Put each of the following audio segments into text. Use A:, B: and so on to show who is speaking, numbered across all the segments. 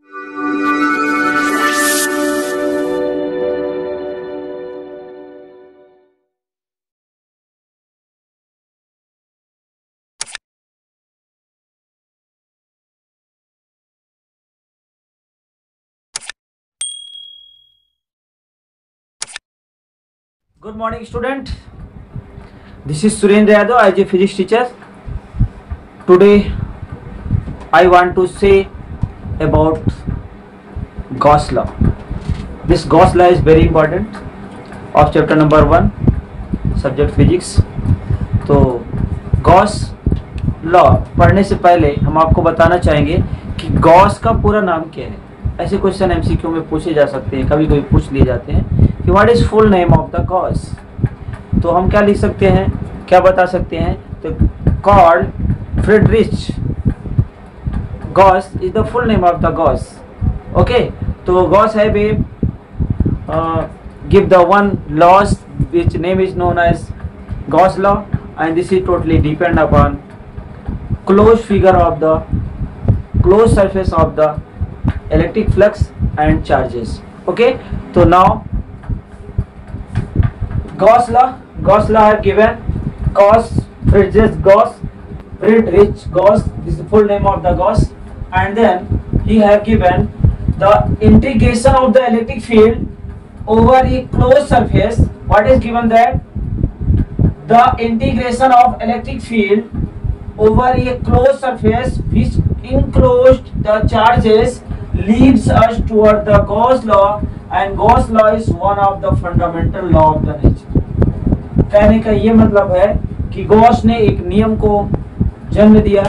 A: Good morning, student. This is Surendra Yadav. I am a physics teacher. Today, I want to say about Gauss law. This Gauss law is very important of chapter number 1, subject physics. तो Gauss law पढ़ने से पहले हम आपको बताना चाहेंगे कि Gauss का पूरा नाम क्या है. ऐसे क्वेश्चन एमसीक्यू में पूछे जा सकते हैं, कभी कभी पूछ लिए जाते हैं कि what is full name of the Gauss. तो हम क्या लिख सकते हैं, क्या बता सकते हैं, तो Carl Friedrich Gauss is the full name of the Gauss. Okay, तो गॉस है बे give the one laws which name is known as Gauss law, and this is totally depend upon closed figure of the closed surface of the electric flux and charges. Okay, so now Gauss law have given Friedrich Gauss, this is the full name of the Gauss, and then he have given the integration of the electric field over a closed surface. What is given that the integration of electric field over a closed surface which enclosed the charges leads us toward the Gauss law, and Gauss law is one of the fundamental law of the nature. कहने का ये मतलब है कि Gauss ने एक नियम को जन्म दिया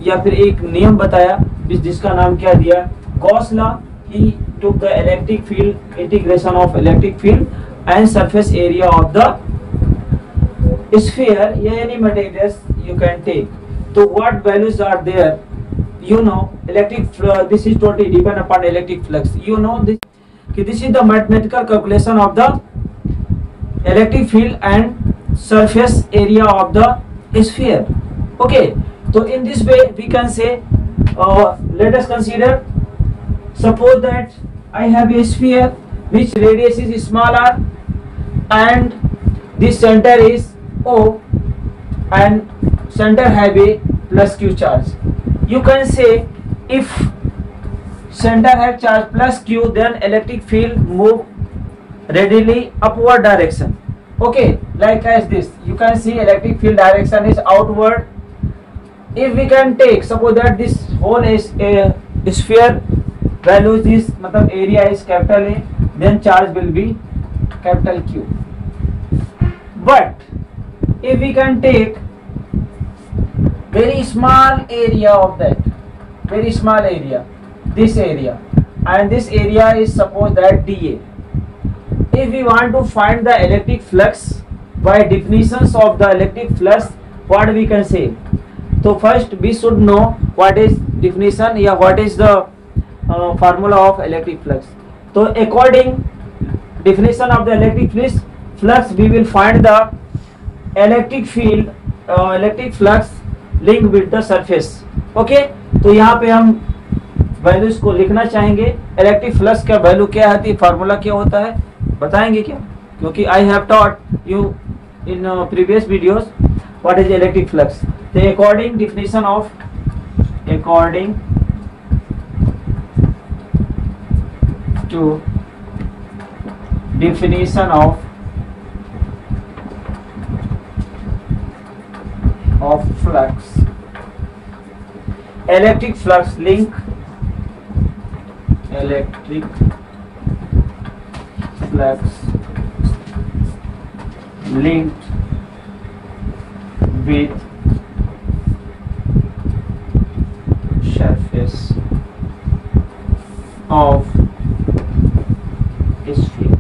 A: या फिर एक नियम बताया जिसका नाम क्या दिया, Gauss law. He took the electric field, integration of electric field and surface area of the sphere या any materials you can take. तो what values are there, you know, electric this is totally depend upon electric flux. You know this is the mathematical calculation of the electric field and surface area of the sphere. Okay, so in this way we can say, let us consider, suppose that I have a sphere which radius is small r and this center is O and center have a plus q charge. You can say if center have charge plus q, then electric field move readily upward direction. Okay, like as this, you can see electric field direction is outward. If we can take, suppose that this whole is a sphere, values is matlab area is capital A, then charge will be capital Q. But if we can take very small area of that, very small area, this area, and this area is suppose that dA. If we want to find the electric flux by definitions of the electric flux, what we can say? So first we should know what is definition या what is the formula of electric flux. So according definition of the electric flux, we will find the electric field, electric flux link with the surface. Okay, तो यहाँ पे हम values को लिखना चाहेंगे. Electric flux का value क्या है, फार्मूला क्या होता है बताएंगे क्या, क्योंकि I have taught you in previous videos what is electric flux. तो according definition of flux, electric flux linked with surface of sphere.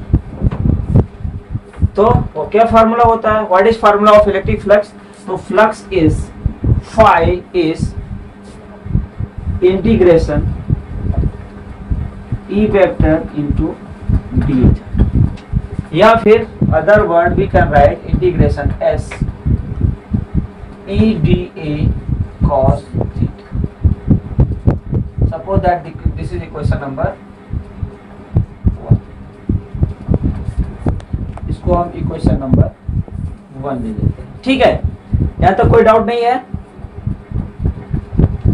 A: तो वो क्या फार्मूला होता है, what is formula of electric flux. तो flux is phi is integration E vector into d, या फिर other word we can write integration S E d a cos theta. Suppose that this is equation number 1, इसको हम equation number 1 ले लेते हैं। ठीक है, यहाँ तक कोई डाउट नहीं है।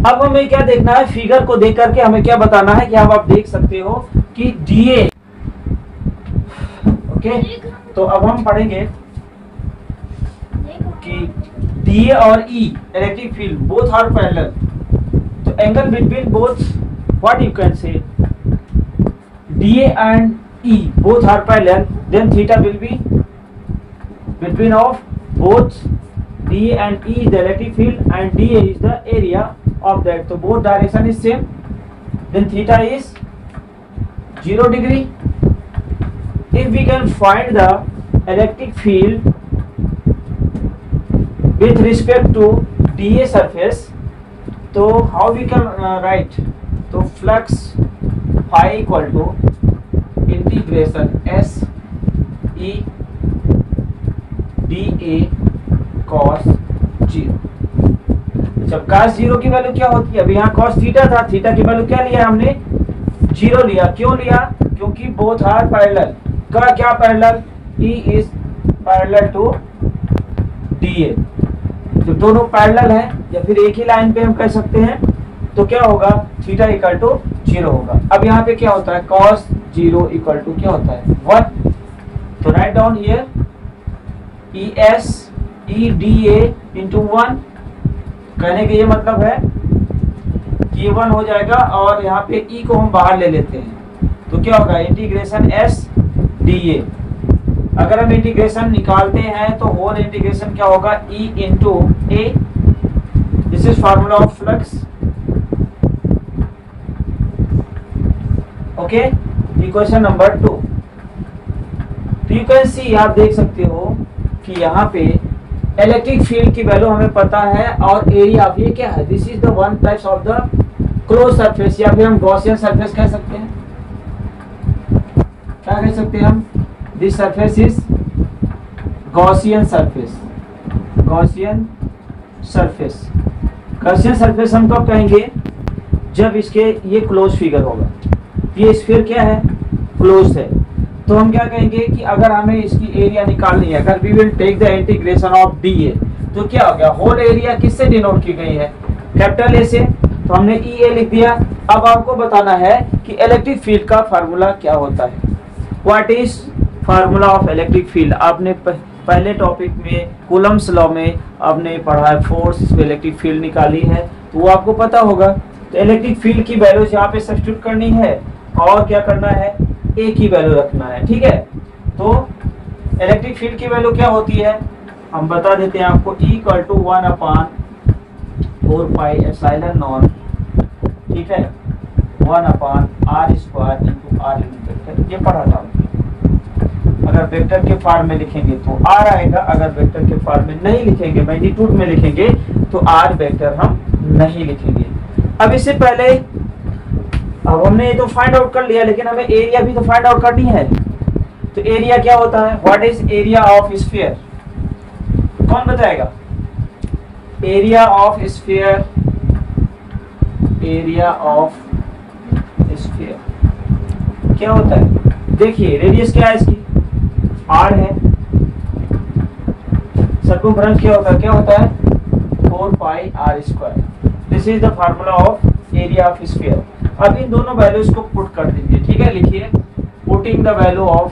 A: अब हमें क्या देखना है, फिगर को देख करके हमें क्या बताना है कि अब आप देख सकते हो कि डीए, ओके, तो अब हम पढ़ेंगे कि डीए और E electric field both are parallel, तो angle between both, what you can say, dA and E both are parallel, then theta will be between of both DA and E is the electric field and DA is the area of that, so both direction is same, then theta is 0 degree. If we can find the electric field with respect to DA surface, so how we can write, so flux phi equal to integration S E DA cos 0। जब cos 0 की value क्या होती है, अभी यहाँ cos theta था, theta की value क्या लिया हमने, 0 लिया। क्यों लिया, क्योंकि बोथ आर पैरेलल। का क्या parallel, E is parallel to DA। जब दोनों पैरेलल हैं या फिर एक ही लाइन पे हम कह सकते हैं, तो क्या होगा, थीटा इक्वल टू 0 होगा। अब यहाँ पे क्या होता है, cos 0 इक्वल टू क्या होता है, 1। तो write down here ES EDA into 1, कहने का ये मतलब है कि ये 1 हो जाएगा और यहाँ पे E को हम बाहर ले लेते हैं, तो क्या होगा, इंटीग्रेशन S DA। अगर हम इंटीग्रेशन निकालते हैं तो होल इंटीग्रेशन क्या होगा, E into A, this is formula of flux, okay. Equation number 2, तो यू कैन सी, आप देख सकते हो कि यहाँ पे इलेक्ट्रिक फील्ड की वैल्यू हमें पता है और एरिया ऑफ ये क्या है, this is the one types of the close surface, या फिर हम गॉसियन सरफेस कह सकते हैं। क्या कह सकते हैं हम, this surface is Gaussian surface, Gaussian surface. Gaussian surface हम कब कहेंगे, जब इसके ये क्लोज फिगर होगा, ये स्फीयर क्या है, क्लोज है। तो हम क्या कहेंगे कि अगर हमें इसकी एरिया निकालनी है, अगर we will take the integration of DA, तो क्या हो गया, होल एरिया किससे डिनोट की गई है, कैपिटल A से, तो हमने EA लिख दिया। अब आपको बताना है कि इलेक्ट्रिक फील्ड का फार्मूला क्या होता है, what is formula of electric field. आपने पहले टॉपिक में कूलम्स लॉ में आपने पढ़ा है, फोर्स इलेक्ट्रिक फील्ड निकाली है, तो वो आपको पता होगा। तो इलेक्ट्रिक फील्ड की वैल्यू यहाँ पे सब्स्टिट्यूट करनी है और क्या करना है, A की वैल्यू रखना है, ठीक है। तो इलेक्ट्रिक फील्ड की वैल्यू क्या होती है, हम बता देते हैं आपको, E equal to 1/4 pi epsilon nought, ठीक है, 1/r² into r unit vector. ये पढ़ा था, अगर वेक्टर के फॉर्म में लिखेंगे तो r आएगा, अगर वेक्टर के फॉर्म में नहीं लिखेंगे, मैग्नीट्यूड में लिखेंगे तो r वेक्टर हम नहीं लिखेंगे। अब इससे पहले, अब हमने ये तो फाइंड आउट कर लिया, लेकिन हमें एरिया भी तो फाइंड आउट करनी है। तो एरिया क्या होता है, what is area of sphere, कौन बताएगा, area of sphere, area of sphere क्या होता है, देखिए रेडियस क्या है इसकी, r है, सर्कमफ्रेंस क्या होता है 4 पाई r²। This is the formula of area of sphere. अब इन दोनों वैल्यूज को पुट कर दीजिए, ठीक है, लिखिए, putting the value of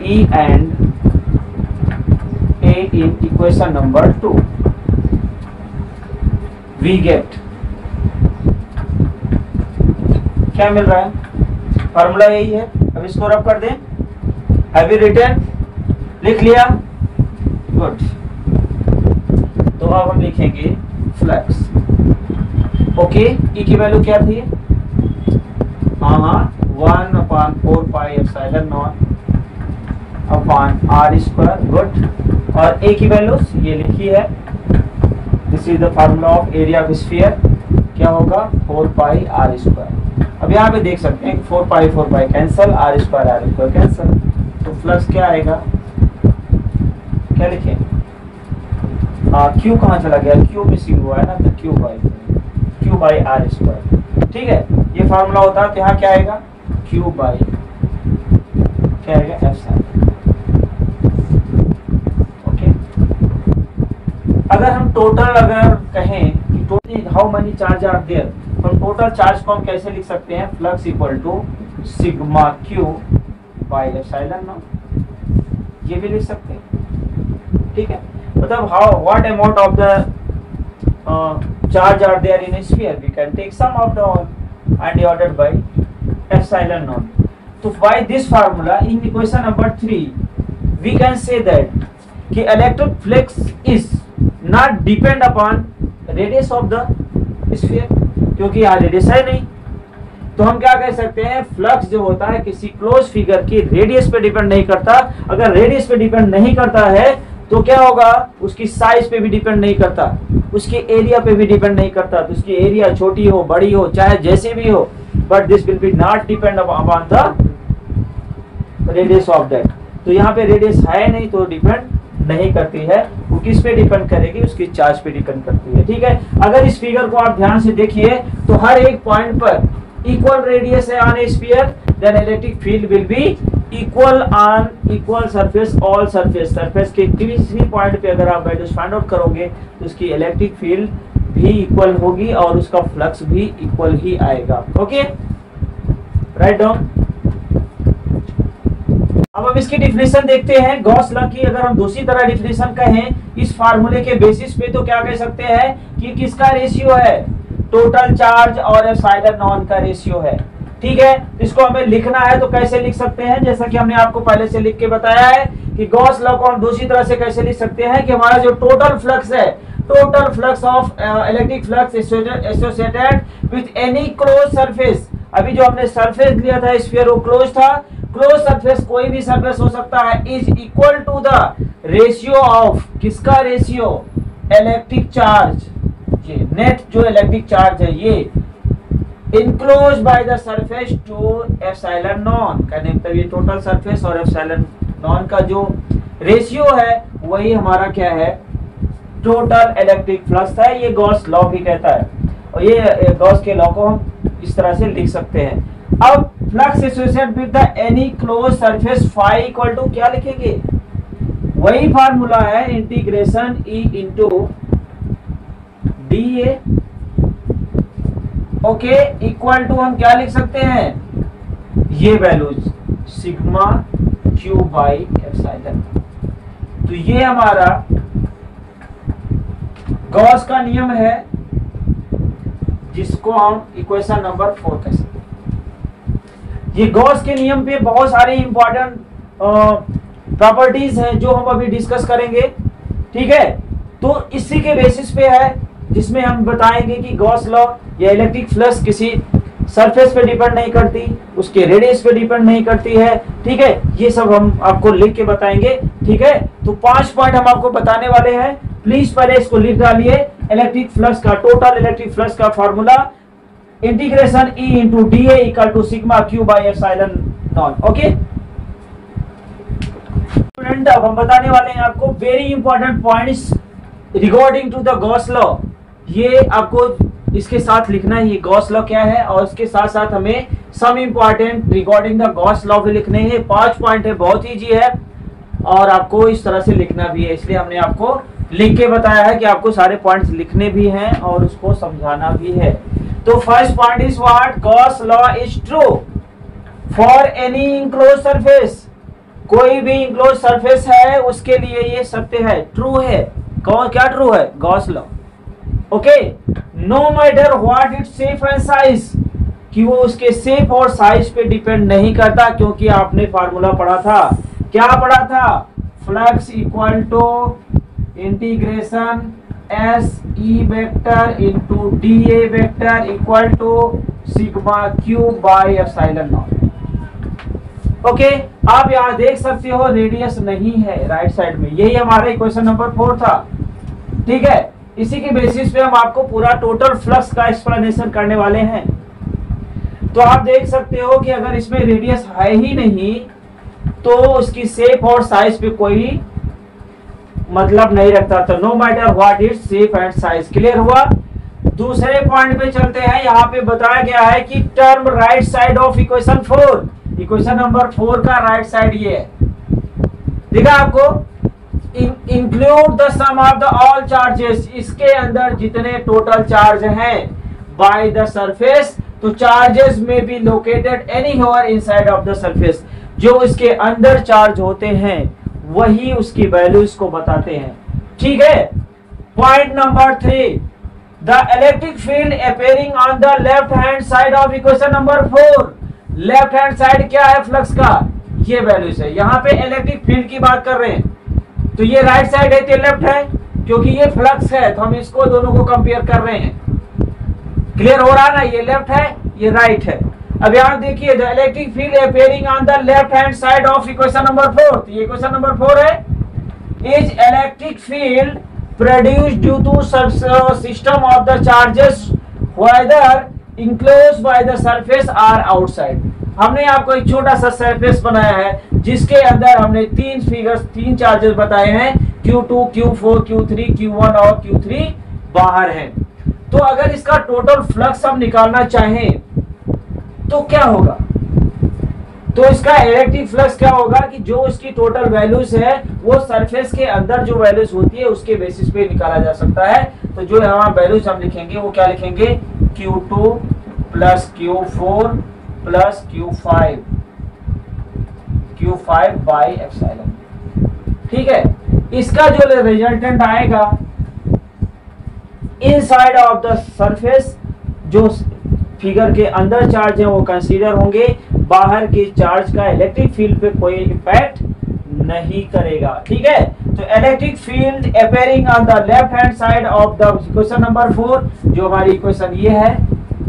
A: E and A in equation number 2, we get, क्या मिल रहा है, फार्मूला यही है। अब इसको रब कर दें, हैव यू रिटन, लिख लिया, गुड। तो अब हम लिखेंगे फ्लक्स, ओके। E की वैल्यू क्या थी, हाँ 1/4 pi epsilon not upon r², good. और A की वैल्यू ये लिखी है, this is the formula of area of sphere, क्या होगा 4 पाई r²। अब यहाँ पे देख सकते हैं 4 पाई कैंसल, r² कैंसल, तो फ्लक्स क्या आएगा, क्या लिखें, क्यू कहाँ चला गया, क्यू मिसिंग हुआ है ना, तो क्यू बाई आर स्क्वायर। ठीक है, ये फार्मूला होता है, तो यहाँ क्या आएगा, क्यू बाई क्या आएगा, एप्सिलॉन। ओके, अगर हम टोटल अगर कहें कि total how many charge are there, तो टोटल चार्ज को हम कैसे लिख सकते हैं, flux equal to sigma q by epsilon nought, ये भी लिख सकते हैं। ठीक है, मतलब how what amount of the charge are there in a sphere, we can take sum of the all and divided by epsilon naught. So by this formula in equation number 3 we can say that कि electric flux is not depend upon radius of the sphere, क्योंकि यहाँ radius है नहीं, तो हम क्या कह सकते हैं, फ्लक्स जो होता है किसी क्लोज फिगर की रेडियस पे डिपेंड नहीं करता। अगर रेडियस पे डिपेंड नहीं करता है तो क्या होगा, उसकी साइज पे भी डिपेंड नहीं करता, उसके एरिया पे भी डिपेंड नहीं करता, तो उसकी एरिया छोटी हो बड़ी हो चाहे जैसे भी हो, but this will be not depend upon the radius of that. तो यहाँ पे रेडियस है नहीं तो डिपेंड नहीं करती है, वो किस पे डिपेंड करेगी, उसकी चार्ज पे डिपेंड करती है। ठीक है, अगर इस फिगर को आप ध्यान से देखिए तो हर एक पॉइंट पर इक्वल रेडियस है on a sphere, then electric field will be equal on equal surface all surface. Surface के किसी पॉइंट पे अगर आप वैल्यूज फाइंड आउट करोगे तो उसकी इलेक्ट्रिक फील्ड भी इक्वल होगी और उसका फ्लक्स भी इक्वल ही आएगा। Okay, write down. अब हम इसकी डिफिनेशन देखते हैं, गॉस लॉ की अगर हम दूसरी तरह डिफिनेशन कहें इस फार्मूले के बेसिस पे, तो क्या कह सकते हैं कि किसका रेशियो है, टोटल चार्ज और एप्सिलॉन नॉन का रेशियो है। ठीक है, इसको हमें लिखना है तो कैसे लिख सकते हैं, जैसा कि हमने आपको पहले से लिख के बताया है कि गॉस लॉ को हम दूसरी तरह से कैसे लिख सकते हैं कि हमारा जो टोटल फ्लक्स है, total flux of electric flux associated with any close surface, अभी जो हमने सरफेस लिया था स्फीयर वो क्लोज था, क्लोज सरफेस कोई भी सरफेस हो सकता है, is equal to the ratio of, किसका रेशियो, इलेक्ट्रिक चार्ज, ये नेट जो इलेक्ट्रिक चार्ज है ये enclosed by the surface to epsilon nought, कहने मतलब ये टोटल सरफेस और एप्सिलॉन नॉन का जो रेशियो है वही हमारा क्या है, टोटल इलेक्ट्रिक फ्लक्स है। ये गॉस लॉ भी कहता है और ये गॉस के लॉ को हम इस तरह से लिख सकते हैं। अब flux associated with the any close surface phi equal to क्या लिखेंगे, वही फार्मूला है integration E into D A. Okay, equal to हम क्या लिख सकते हैं, ये values sigma q by epsilon. तो ये हमारा गॉस का नियम है जिसको हम इक्वेशन नंबर 4 कह सकते हैं। ये गॉस के नियम पे बहुत सारे इंपॉर्टेंट प्रॉपर्टीज हैं जो हम अभी डिस्कस करेंगे। ठीक है, तो इसी के बेसिस पे है जिसमें हम बताएंगे कि गॉस लॉ या इलेक्ट्रिक फ्लक्स किसी सरफेस पे डिपेंड नहीं करती, उसके रेडियस पे डिपेंड नहीं करती है। ठीक है, ये सब हम आपको लिख के बताएंगे। ठीक है, तो 5 पॉइंट हम आपको बताने वाले हैं, प्लीज पहले इसको लिख डालिए। इलेक्ट्रिक फ्लक्स का, टोटल इलेक्ट्रिक फ्लक्स का formula integration E into D A equal to sigma q by epsilon nought. Okay student, अब हम बताने वाले हैं आपको very important points regarding to the Gauss law. ये आपको इसके साथ लिखना है, ये गॉस लॉ क्या है, और इसके साथ साथ हमें some important regarding the Gauss law भी लिखने हैं। 5 पॉइंट है, बहुत इजी है और आपको इस तरह से लिखना भी है, इसलिए हमने आपको लिख के बताया है कि आपको सारे पॉइंट्स लिखने भी हैं और उसको समझाना भी है। तो first point is what, Gauss law is true for any enclose surface. कोई भी इंक्लोज सरफेस है उसके लिए ये सत्य है, ट्रू है। कौन क्या ट्रू है, Gauss law. Okay, no matter what its shape and size, कि वो उसके शेप और साइज पे डिपेंड नहीं करता, क्योंकि आपने फार्मूला पढ़ा था, क्या पढ़ा था, flux equal to integration S E vector into D A vector equal to sigma q by epsilon nought. Okay, आप यहाँ देख सकते हो रेडियस नहीं है राइट साइड में, यही हमारा इक्वेशन नंबर 4 था। ठीक है, इसी के बेसिस पे हम आपको पूरा टोटल फ्लक्स का एक्सप्लेनेशन करने वाले हैं। तो आप देख सकते हो कि अगर इसमें रेडियस है ही नहीं तो उसकी शेप और साइज पे कोई मतलब नहीं रखता। तो no matter what its shape and size. Clear हुआ। दूसरे पॉइंट पे चलते हैं। यहाँ पे बताया गया है कि term right side of equation 4, equation number 4 का राइट साइड ये है, देखा आपको। Include the sum of the all charges, इसके अंदर जितने टोटल चार्ज हैं बाय द सरफेस, तो चार्जेस में be located anywhere inside of the surface, जो इसके अंदर चार्ज होते हैं वही उसकी वैल्यूज को बताते हैं। ठीक है। Point number 3, the electric field appearing on the left hand side of equation number 4। Left hand side क्या है फ्लक्स का, ये वैल्यूज है। यहाँ पे इलेक्ट्रिक फील्ड की बात कर रहे हैं, तो ये राइट साइड है, तो लेफ्ट है, क्योंकि ये फ्लक्स है तो हम इसको दोनों को कंपेयर कर रहे हैं। क्लियर हो रहा है ना, ये लेफ्ट है ये राइट है। अब यहां देखिए, the electric field appearing on the left hand side of equation number 4, तो ये इक्वेशन नंबर 4 है। Is electric field produced due to system of the charges whether enclosed by the surface or outside. हमने आपको एक छोटा सा surface बनाया है जिसके अंदर हमने तीन चार्जेस बताए हैं, Q2, Q4, Q3, Q1 और Q3 बाहर हैं। तो अगर इसका टोटल फ्लक्स हम निकालना चाहें तो क्या होगा, तो इसका इलेक्ट्रिक फ्लक्स क्या होगा कि जो इसकी टोटल वैल्यूज है वो सरफेस के अंदर जो वैल्यूज होती है उसके बेसिस पे निकाला जा सकता है। तो जो यहाँ वैल्यूज हम लिखेंगे वो क्या लिखेंगे, Q2 plus Q4 plus Q5 by epsilon. ठीक है। इसका जो रिजल्टेंट आएगा इनसाइड ऑफ द सरफेस, जो फिगर के अंदर चार्ज है वो कंसीडर होंगे, बाहर के चार्ज का इलेक्ट्रिक फील्ड पे कोई इफेक्ट नहीं करेगा। ठीक है। तो electric field appearing on the left hand side of the equation number 4, जो हमारी इक्वेशन ये है,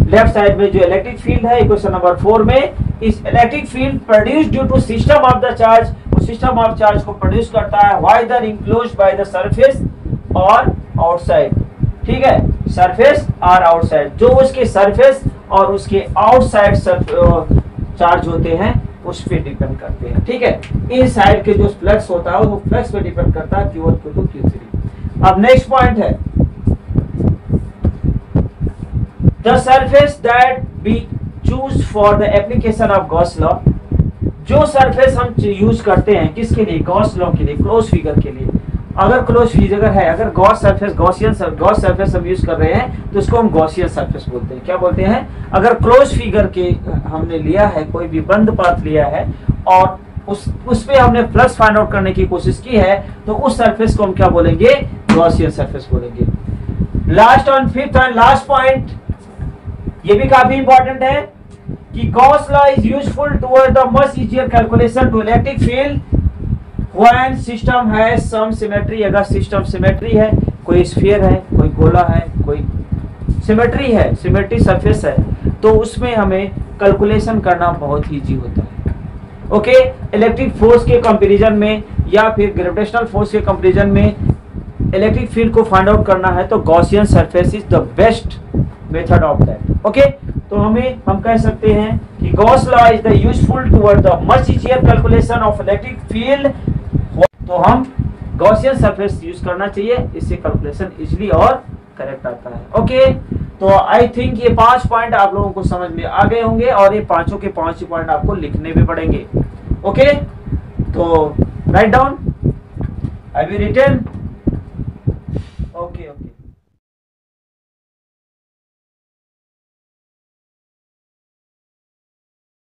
A: लेफ्ट साइड में जो इलेक्ट्रिक फील्ड है इक्वेशन नंबर 4 में, इस electric field produce due to system of the charge, system of charge को प्रोड्यूस करता है whether enclosed by the surface और आउटसाइड। ठीक है। सरफेस और आउटसाइड, जो उसके सरफेस और उसके आउटसाइड चार्ज होते हैं उस पे डिपेंड करते हैं। ठीक है। इन साइड के जो फ्लक्स होता है वो फ्लक्स पे डिपेंड करता है, Q1, Q2, Q3। अब नेक्स्ट पॉइंट है, the surface that we choose for the application of Gauss law. जो सरफेस हम यूज करते हैं किसके लिए, गॉस लॉ के लिए, क्लोज फिगर के लिए। अगर क्लोज फिगर है, अगर गॉस सरफेस हम यूज कर रहे हैं तो उसको हम गॉसियन सरफेस बोलते हैं। क्या बोलते हैं, अगर क्लोज फिगर के हमने लिया है, कोई भी बंद पाथ लिया है और उस पे हमने फ्लक्स फाइंड आउट करने की कोशिश की है, तो उस सरफेस को हम क्या बोलेंगे, गॉसियन सरफेस बोलेंगे। लास्ट और फिफ्थ एंड लास्ट पॉइंट, ये भी काफी इंपॉर्टेंट है कि Gauss law is useful toward the much easier calculation to electric field when system है सम सिमेट्री। अगर सिस्टम सिमेट्री है, कोई स्फीयर है, कोई गोला है, कोई सिमेट्री है, सिमेट्री सरफेस है, तो उसमें हमें कैलकुलेशन करना बहुत इजी होता है। ओके। इलेक्ट्रिक फोर्स के कंपैरिजन में या फिर ग्रेविटेशनल फोर्स के कंपैरिजन में इलेक्ट्रिक फील्ड को फाइंड आउट करना है तो Gaussian surface is the best method of that. Okay. तो हम कह सकते हैं कि Gauss law is the useful toward the much easier calculation of electric field. तो हम गॉसियन सरफेस यूज करना चाहिए, इससे कैलकुलेशन इजीली और करेक्ट आता है। ओके। तो आई थिंक ये 5 पॉइंट आप लोगों को समझ में आ गए होंगे और ये पांचों के 5 पॉइंट आपको लिखने भी पड़ेंगे। ओके। तो write down, I will return